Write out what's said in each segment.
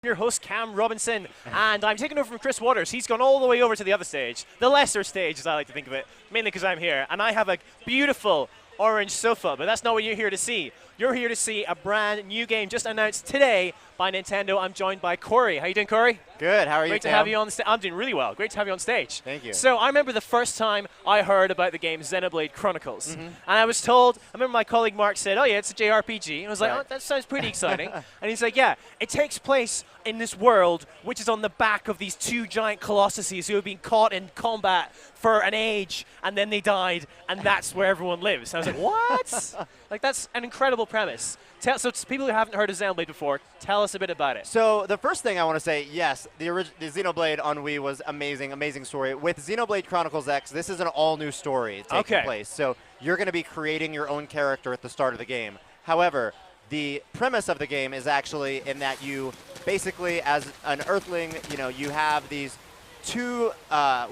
your host, Cam Robinson, and I'm taking over from Chris Waters. He's gone all the way over to the other stage, the lesser stage, as I like to think of it, mainly because I'm here, and I have a beautiful orange sofa, but that's not what you're here to see. You're here to see a brand new game just announced today by Nintendo. I'm joined by Corey. How you doing, Corey? Good. How are you, Great to have you on stage. I'm doing really well. Great to have you on stage. Thank you. So I remember the first time I heard about the game Xenoblade Chronicles. And I was told, I remember my colleague Mark said, oh yeah, it's a JRPG. And I was like, oh, that sounds pretty exciting. And he's like, yeah, it takes place in this world, which is on the back of these two giant colossuses who have been caught in combat for an age, and then they died, and that's where everyone lives. And I was like, what? Like, that's an incredible premise. So to people who haven't heard of Xenoblade before, tell us a bit about it. So the first thing I want to say, yes, the Xenoblade on Wii was amazing, amazing story. With Xenoblade Chronicles X, this is an all-new story taking place. So you're going to be creating your own character at the start of the game. However, the premise of the game is actually in that you basically, as an Earthling, you have these two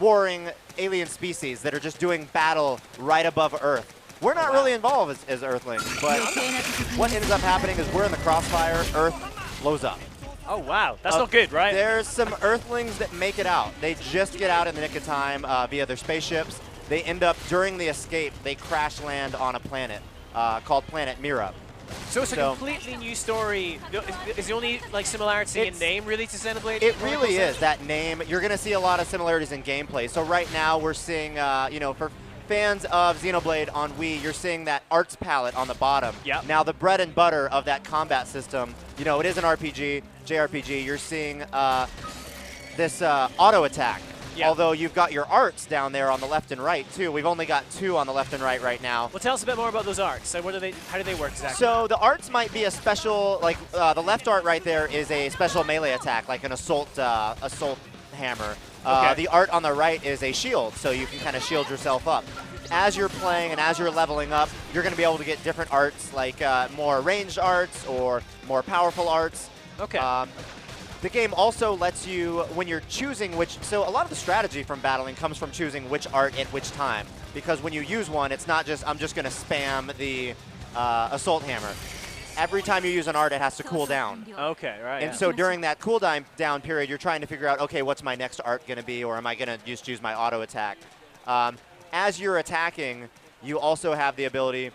warring alien species that are just doing battle right above Earth. We're not really involved as Earthlings, but what ends up happening is we're in the crossfire, Earth blows up. Oh, wow. That's not good, right? There's some Earthlings that make it out. They just get out in the nick of time via their spaceships. They end up, during the escape, they crash land on a planet called Planet Mira. So it's a completely new story. Is the only similarity in name really to Xenoblade? It really is, that name. You're going to see a lot of similarities in gameplay. So right now we're seeing, for fans of Xenoblade on Wii, you're seeing that arts palette on the bottom. Yep. Now the bread and butter of that combat system, it is an RPG, JRPG. You're seeing this auto attack. Yep. Although you've got your arts down there on the left and right too. We've only got 2 on the left and right now. Well, tell us a bit more about those arts. So how do they work exactly? So the arts might be a special, the left art right there is a special melee attack, like an assault hammer. The art on the right is a shield, so you can kind of shield yourself up. As you're playing and as you're leveling up, you're going to be able to get different arts, like more ranged arts or more powerful arts. Okay. The game also lets you, when you're choosing so a lot of the strategy from battling comes from choosing which art at which time. Because when you use one, it's not just, I'm just going to spam the assault hammer. Every time you use an art, it has to cool down. Okay, right. And so during that cool down period, you're trying to figure out, okay, what's my next art going to be, or am I going to just use my auto attack? As you're attacking, you also have the ability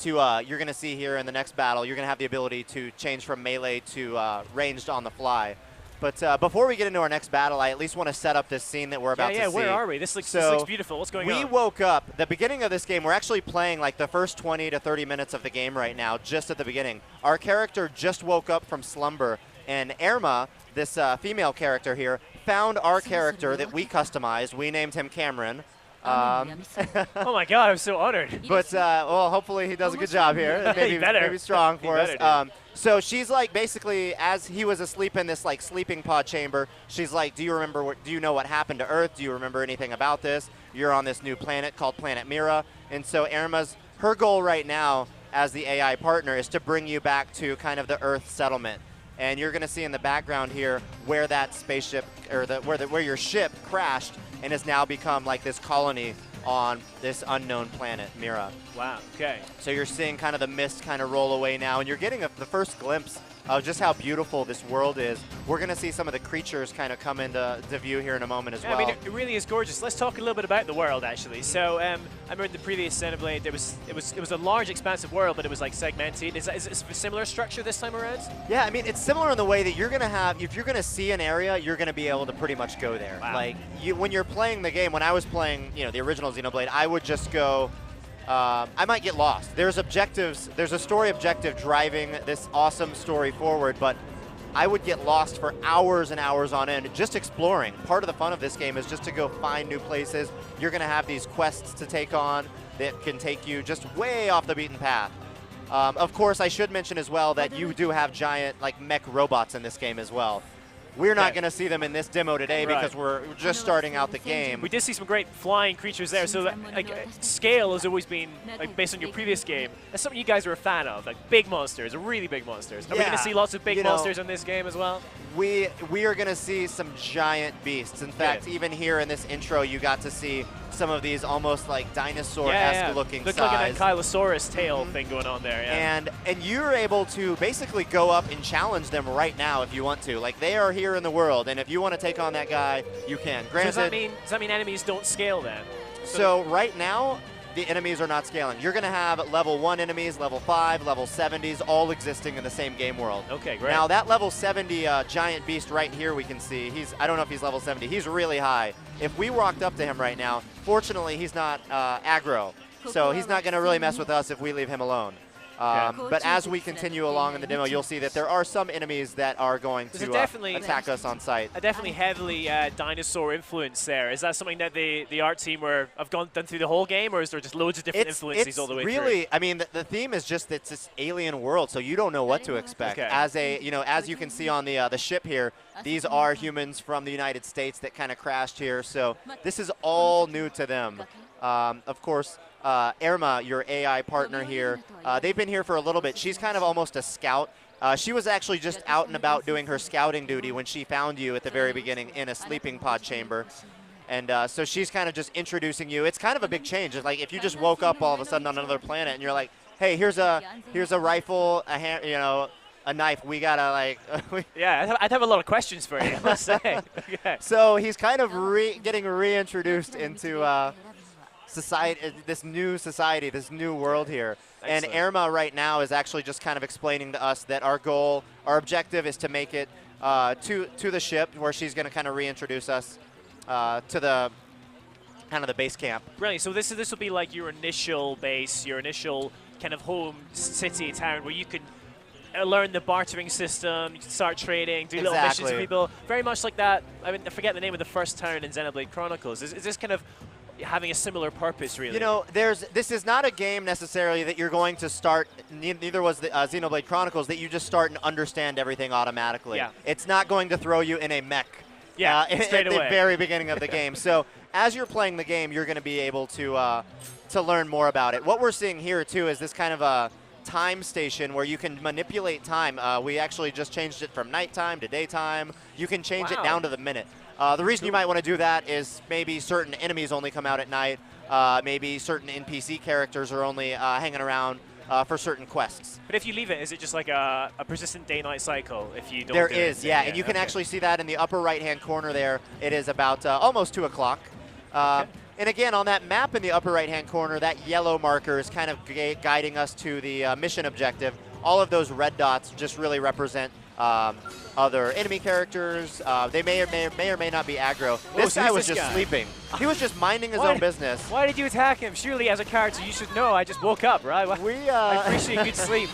to, you're going to see here in the next battle, you're going to have the ability to change from melee to ranged on the fly. But before we get into our next battle, I at least want to set up this scene that we're about to see. Yeah, where are we? This looks beautiful. What's going on? We woke up, the beginning of this game, we're actually playing like the first 20 to 30 minutes of the game right now, just at the beginning. Our character just woke up from slumber, and Irma, this female character here, found our character that we customized. We named him Cameron. Oh my God, I'm so honored. But, well, hopefully he does a good job here. Maybe strong for us. So she's like, basically, as he was asleep in this sleeping pod chamber, she's like, do you know what happened to Earth? Do you remember anything about this? You're on this new planet called Planet Mira. And so her goal right now as the AI partner is to bring you back to kind of the Earth settlement. And you're going to see in the background here where that spaceship, or where your ship crashed and has now become like this colony on this unknown planet, Mira. Wow, okay. So you're seeing kind of the mist kind of roll away now, and you're getting the first glimpse of just how beautiful this world is. We're going to see some of the creatures kind of come into view here in a moment as well. I mean, it really is gorgeous. Let's talk a little bit about the world, actually. So I remember in the previous Xenoblade, it was a large, expansive world, but it was segmented. Is it a similar structure this time around? Yeah, I mean, it's similar in the way that you're going to have, if you're going to see an area, you're going to be able to pretty much go there. Wow. When you're playing the game, when I was playing, the original Xenoblade, I would just go. I might get lost. There's objectives. There's a story objective driving this awesome story forward, but I would get lost for hours and hours on end just exploring. Part of the fun of this game is just to go find new places. You're going to have these quests to take on that can take you just way off the beaten path. Of course, I should mention as well that you do have giant mech robots in this game as well. We're not going to see them in this demo today because we're just starting out the game. We did see some great flying creatures there, so scale has always been, based on your previous game, that's something you guys are a fan of, big monsters, really big monsters. Are we going to see lots of big monsters in this game as well? We are going to see some giant beasts. In fact, even here in this intro, you got to see some of these almost like dinosaur-esque looking Look size. like an Ankylosaurus tail thing going on there. Yeah. And you're able to basically go up and challenge them right now if you want to. Like, they are here in the world, and if you want to take on that guy, you can. Granted, So does that mean enemies don't scale then? So right now, the enemies are not scaling. You're going to have level 1 enemies, level 5, level 70s, all existing in the same game world. Okay, great. Now, that level 70 giant beast right here we can see, I don't know if he's level 70. He's really high. If we walked up to him right now, fortunately, he's not aggro. So he's not going to really mess with us if we leave him alone. But as we continue along in the demo, you'll see that there are some enemies that are going to attack us on sight. A definitely heavily dinosaur influence there. Is that something that the art team have done through the whole game, or is there just loads of different influences all the way really, through? I mean, the theme is just it's this alien world, so you don't know what to expect. Okay. As you can see on the ship here, these are humans from the United States that kind of crashed here, so this is all new to them. Of course, Irma, your AI partner here, they've been here for a little bit. She's kind of almost a scout. She was actually just out and about doing her scouting duty when she found you at the very beginning in a sleeping pod chamber. And so she's kind of just introducing you. It's kind of a big change. It's like if you just woke up all of a sudden on another planet and you're like, hey, here's a rifle, a knife. We gotta like. Yeah, I'd have a lot of questions for you, I must say. Okay. So he's kind of getting reintroduced into society, this new world here. Excellent. And Irma right now is actually just kind of explaining to us that our objective is to make it to the ship, where she's going to kind of reintroduce us to the kind of the base camp. Brilliant. So this will be like your initial base, your initial kind of home city, town, where you can learn the bartering system, you can start trading, do little missions with people. Very much like that. I mean, I forget the name of the first town in Xenoblade Chronicles. Is this kind of having a similar purpose, really? You know, this is not a game necessarily that you're going to start, neither was the Xenoblade Chronicles, that you just start and understand everything automatically. Yeah. It's not going to throw you in a mech straight at away. the very beginning of the game. So as you're playing the game, you're going to be able to learn more about it. What we're seeing here, too, is this kind of a time station where you can manipulate time. We actually just changed it from nighttime to daytime. You can change it down to the minute. The reason you might want to do that is maybe certain enemies only come out at night. Maybe certain NPC characters are only hanging around for certain quests. But if you leave it, is it just like a persistent day-night cycle if you don't There do is, it? yeah, and you can actually see that in the upper right-hand corner there. It is about almost 2 o'clock. And again, on that map in the upper right-hand corner, that yellow marker is kind of guiding us to the mission objective. All of those red dots just really represent other enemy characters. They may or may not be aggro. This guy was just sleeping. He was just minding his own business. Why did you attack him? Surely, as a character, you should know. I just woke up, right? I appreciate good sleep.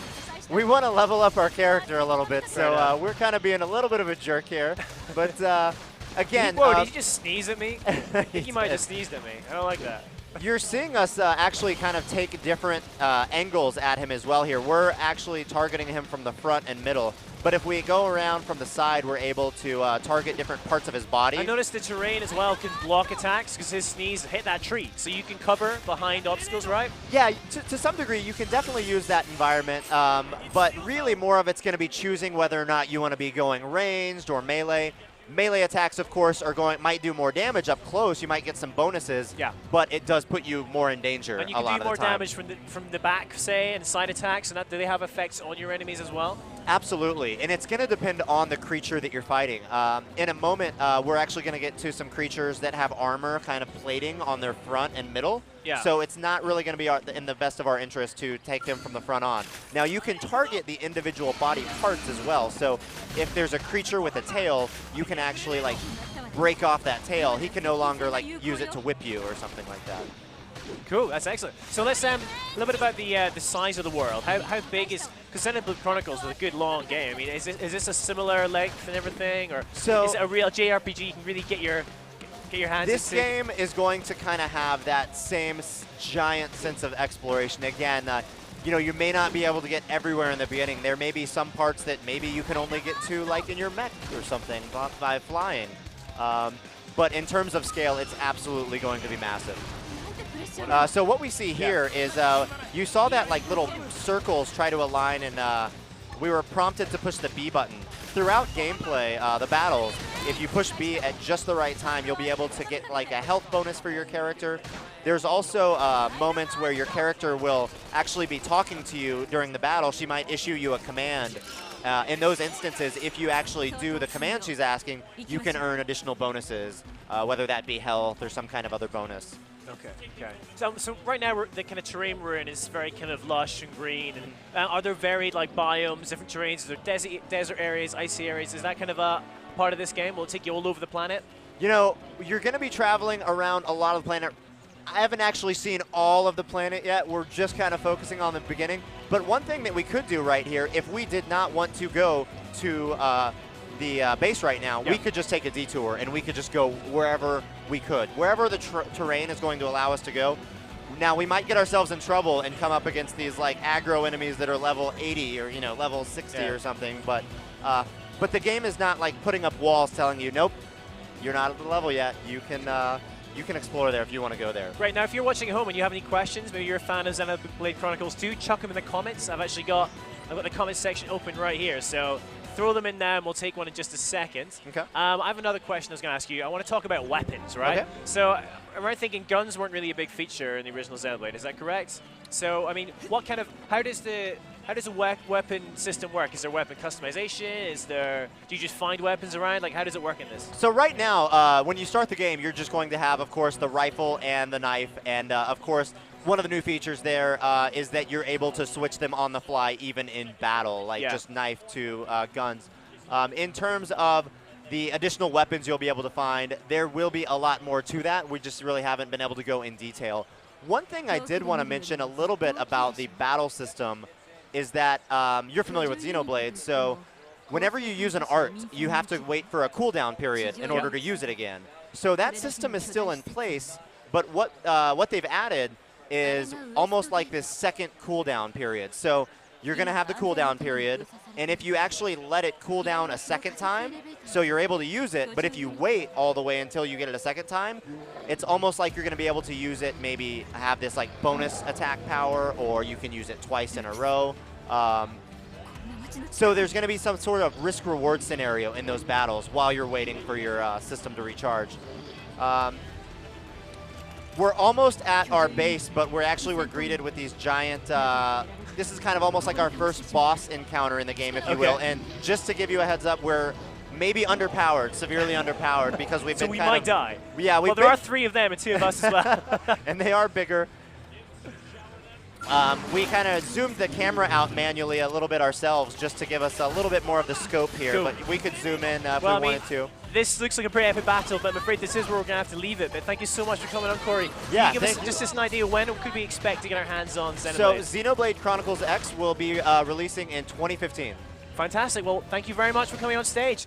We want to level up our character a little bit, so we're kind of being a little bit of a jerk here. But again, whoa, did you just sneeze at me? I think you might have just sneezed at me. I don't like that. You're seeing us actually kind of take different angles at him as well here. We're actually targeting him from the front and middle. But if we go around from the side, we're able to target different parts of his body. I noticed the terrain as well can block attacks because his sneeze hit that tree. So you can cover behind obstacles, right? Yeah, to some degree, you can definitely use that environment. But really more of it's going to be choosing whether or not you want to be going ranged or melee. Melee attacks, of course, might do more damage up close. You might get some bonuses, but it does put you more in danger and you a lot can do more of the time. damage from the back, say, and side attacks. And do they have effects on your enemies as well? Absolutely, and it's going to depend on the creature that you're fighting. In a moment, we're actually going to get to some creatures that have armor kind of plating on their front and middle. Yeah. So it's not really going to be in the best of our interest to take them from the front on. Now, you can target the individual body parts as well. So if there's a creature with a tail, you can actually like break off that tail. He can no longer like use it to whip you or something like that. Cool, that's excellent. So let's a little bit about the size of the world. How big is, because Xenoblade Chronicles is a good long game. I mean, is this a similar length and everything, or is it a real JRPG you can really get your hands This into? game is going to kind of have that same giant sense of exploration. Again, you know, you may not be able to get everywhere in the beginning. There may be some parts that maybe you can only get to like in your mech or something by flying. But in terms of scale, it's absolutely going to be massive. So what we see here is you saw that like little circles try to align, and we were prompted to push the B button. Throughout gameplay, the battles, if you push B at just the right time, you'll be able to get like a health bonus for your character. There's also moments where your character will actually be talking to you during the battle. She might issue you a command. In those instances, if you actually do the command she's asking, you can earn additional bonuses, whether that be health or some kind of other bonus. Okay. So right now, the kind of terrain we're in is very kind of lush and green. And are there varied like biomes, different terrains? Is there desert areas, icy areas? Is that kind of a part of this game? Will it take you all over the planet? You know, you're going to be traveling around a lot of the planet. I haven't actually seen all of the planet yet. We're just kind of focusing on the beginning. But one thing that we could do right here, if we did not want to go to the base right now, we could just take a detour and we could just go wherever we could. Wherever the terrain is going to allow us to go. Now, we might get ourselves in trouble and come up against these like aggro enemies that are level 80 or, you know, level 60 or something. But the game is not like putting up walls telling you, nope, you're not at the level yet. You can explore there if you want to go there. Right, now if you're watching at home and you have any questions, maybe you're a fan of Xenoblade Chronicles 2, chuck them in the comments. I've got the comments section open right here, so throw them in now and we'll take one in just a second. Okay. I have another question I was going to ask you. I want to talk about weapons, right? Okay. So I'm thinking guns weren't really a big feature in the original Xenoblade, is that correct? So, I mean, how does the weapon system work? Is there weapon customization? Do you just find weapons around? Like, how does it work in this? So right now, when you start the game, you're just going to have, of course, the rifle and the knife. And, of course, one of the new features there is that you're able to switch them on the fly, even in battle, like just knife to guns. In terms of the additional weapons you'll be able to find, there will be a lot more to that. We just really haven't been able to go in detail. One thing I did want to mention a little bit about the battle system is that you're familiar with Xenoblade, so whenever you use an art, you have to wait for a cooldown period in order to use it again. So that system is still in place, but what they've added is almost like this second cooldown period. So you're going to have the cooldown period, and if you actually let it cool down a second time, so you're able to use it, but if you wait all the way until you get it a second time, it's almost like you're going to be able to use it, maybe have this like bonus attack power, or you can use it twice in a row. So there's going to be some sort of risk-reward scenario in those battles while you're waiting for your system to recharge. We're almost at our base, but we're greeted with these giant, this is kind of almost like our first boss encounter in the game, if you will. And just to give you a heads up, we're maybe underpowered, severely underpowered, because we've been so we might die. Yeah, well, there are 3 of them and 2 of us as well. And they are bigger. We kind of zoomed the camera out manually a little bit ourselves just to give us a little bit more of the scope here, but we could zoom in if we wanted to. This looks like a pretty epic battle, but I'm afraid this is where we're going to have to leave it. But thank you so much for coming on, Corey. Yeah, Can you give us just an idea, when could we expect to get our hands on Xenoblade? So Xenoblade Chronicles X will be releasing in 2015. Fantastic. Well, thank you very much for coming on stage.